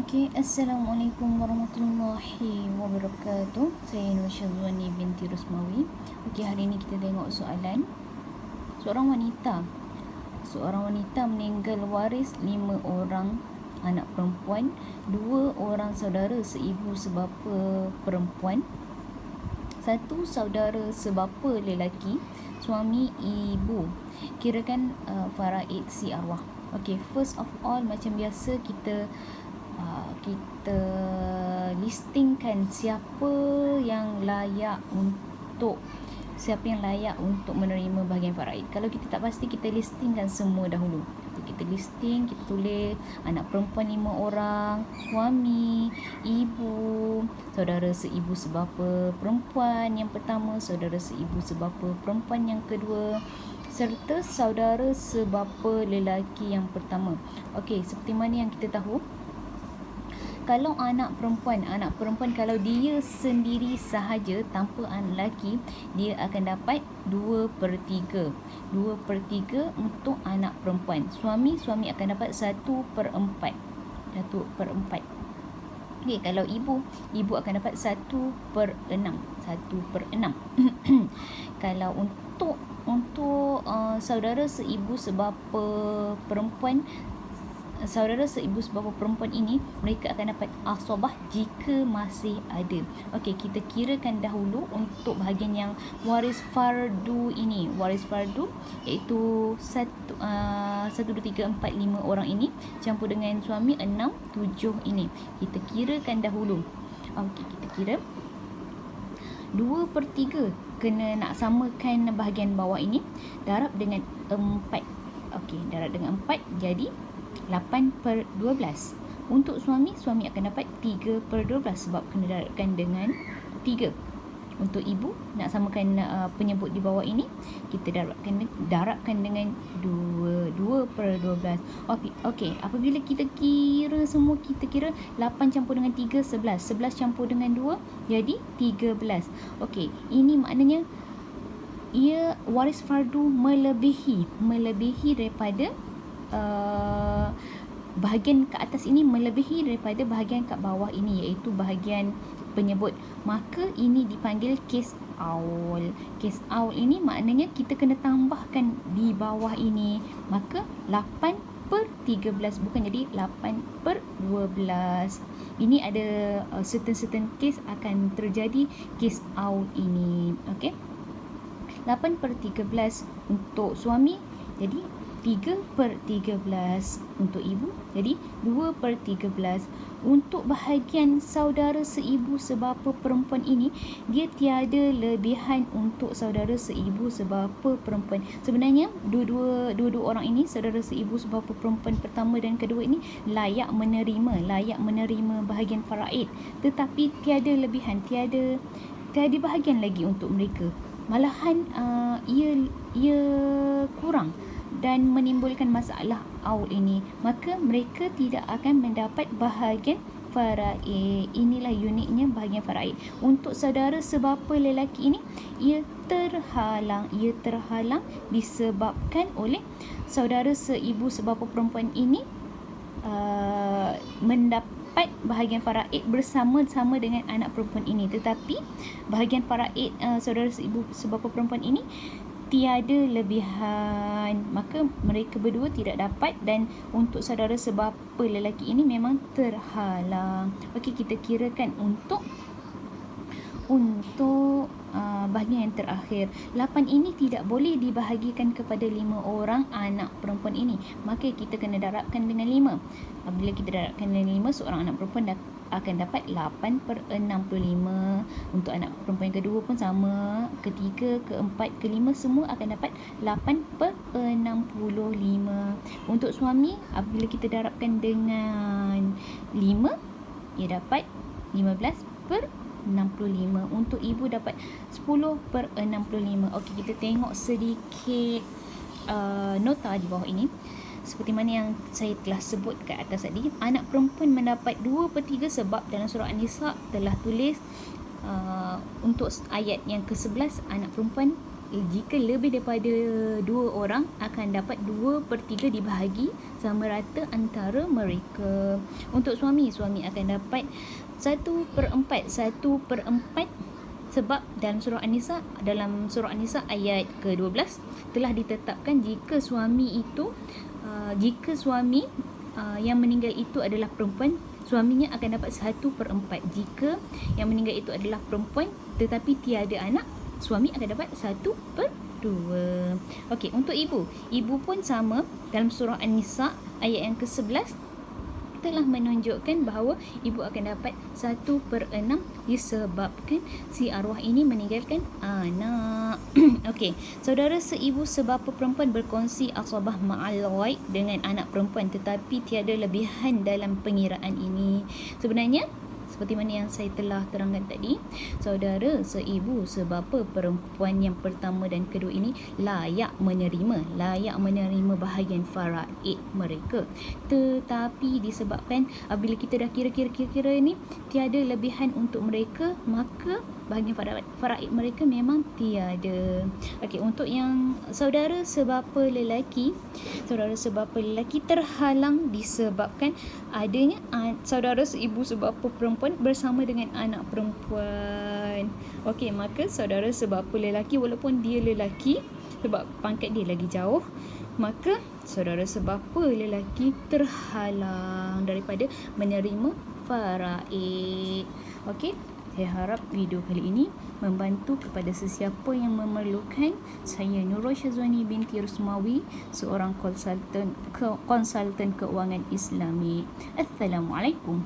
Okey, Assalamualaikum warahmatullahi wabarakatuh. Saya Nur Syazwani binti Rusmawi. Okey, hari ini kita tengok soalan. Seorang wanita meninggal waris 5 orang anak perempuan, 2 orang saudara seibu sebapa perempuan, 1 saudara sebapa lelaki, suami ibu. Kirakan faraid si arwah. Okey, first of all, macam biasa kita listingkan siapa yang layak untuk menerima bahagian faraid. Kalau kita tak pasti, kita listingkan semua dahulu. Kita listing, kita tulis anak perempuan 5 orang, suami, ibu, saudara seibu sebapa perempuan yang pertama, saudara seibu sebapa perempuan yang kedua, serta saudara sebapa lelaki yang pertama. Okey, seperti mana yang kita tahu, kalau anak perempuan kalau dia sendiri sahaja tanpa anak lelaki, dia akan dapat 2/3. 2/3 untuk anak perempuan. Suami akan dapat 1/4. 1/4. Okey, kalau ibu akan dapat 1/6. 1/6. Kalau untuk saudara seibu sebapa perempuan ini, mereka akan dapat asabah jika masih ada. Okey, kita kirakan dahulu untuk bahagian yang waris fardu ini. Waris fardu iaitu 1, 2, 3, 4, 5 orang ini campur dengan suami 6, 7 ini. Kita kirakan dahulu. Okey, kita kira 2/3 kena nak samakan bahagian bawah ini, darab dengan 4. Okey, darab dengan 4 jadi 8/12. Untuk suami akan dapat 3/12 sebab kena darabkan dengan 3. Untuk ibu, nak samakan penyebut di bawah ini, kita darabkan dengan 2/12. Okey, apabila kita kira semua, kita kira 8 campur dengan 3, 11. 11 campur dengan 2 jadi 13. Okey, ini maknanya ia waris fardu melebihi daripada bahagian ke atas ini, melebihi daripada bahagian kat bawah ini, iaitu bahagian penyebut. Maka ini dipanggil kes aul. Kes aul ini maknanya kita kena tambahkan di bawah ini. Maka 8/13 bukan jadi 8/12. Ini ada certain case akan terjadi kes aul ini. Okey, 8/13 untuk suami jadi 3/13, untuk ibu jadi 2/13. Untuk bahagian saudara seibu sebapa perempuan ini, dia tiada lebihan untuk saudara seibu sebapa perempuan. Sebenarnya dua-dua orang ini, saudara seibu sebapa perempuan pertama dan kedua ini, layak menerima bahagian faraid, tetapi tiada lebihan, tiada bahagian lagi untuk mereka. Malahan ia kurang dan menimbulkan masalah aul ini, maka mereka tidak akan mendapat bahagian faraid. Inilah uniknya bahagian faraid. Untuk saudara sebapa lelaki ini, ia terhalang disebabkan oleh saudara seibu sebapa perempuan ini mendapat bahagian faraid bersama-sama dengan anak perempuan ini, tetapi bahagian faraid saudara seibu sebapa perempuan ini tiada lebihan, maka mereka berdua tidak dapat. Dan untuk saudara sebapa lelaki ini memang terhalang. Okey, kita kirakan untuk bahagian yang terakhir. 8 ini tidak boleh dibahagikan kepada 5 orang anak perempuan ini, maka kita kena darabkan dengan 5. Apabila kita darabkan dengan 5, seorang anak perempuan akan dapat 8/65. Untuk anak perempuan yang kedua pun sama, ketiga, keempat, kelima semua akan dapat 8/65. Untuk suami, apabila kita darabkan dengan 5, ia dapat 15/65. Untuk ibu dapat 10/65. Okey, kita tengok sedikit nota di bawah ini. Seperti mana yang saya telah sebut ke atas tadi, anak perempuan mendapat 2/3 sebab dalam surah An-Nisa telah tulis untuk ayat yang ke-11, anak perempuan jika lebih daripada 2 orang akan dapat 2/3 dibahagi sama rata antara mereka. Untuk suami akan dapat 1/4 sebab dalam surah An-Nisa ayat ke-12 telah ditetapkan jika suami yang meninggal itu adalah perempuan, suaminya akan dapat 1/4. Jika yang meninggal itu adalah perempuan tetapi tiada anak, suami akan dapat 1/2. Okey, untuk ibu pun sama. Dalam surah An-Nisa ayat yang ke-11 telah menunjukkan bahawa ibu akan dapat 1/6 disebabkan si arwah ini meninggalkan anak. Okey, saudara seibu sebapa perempuan berkongsi asabah ma'al ghaib dengan anak perempuan, tetapi tiada lebihan dalam pengiraan ini. Sebenarnya seperti mana yang saya telah terangkan tadi, saudara seibu sebapa perempuan yang pertama dan kedua ini layak menerima bahagian faraid mereka. Tetapi disebabkan apabila kita dah kira ni tiada lebihan untuk mereka, maka bahagian faraid mereka memang tiada. Okey, untuk yang saudara sebapa lelaki terhalang disebabkan adanya saudara seibu sebapa perempuan bersama dengan anak perempuan. Okey, maka saudara sebapa lelaki walaupun dia lelaki sebab pangkat dia lagi jauh, maka saudara sebapa lelaki terhalang daripada menerima faraid. Okey, saya harap video kali ini membantu kepada sesiapa yang memerlukan. Saya Nurul Syazwani binti Rusmawi, seorang konsultan keuangan Islami. Assalamualaikum.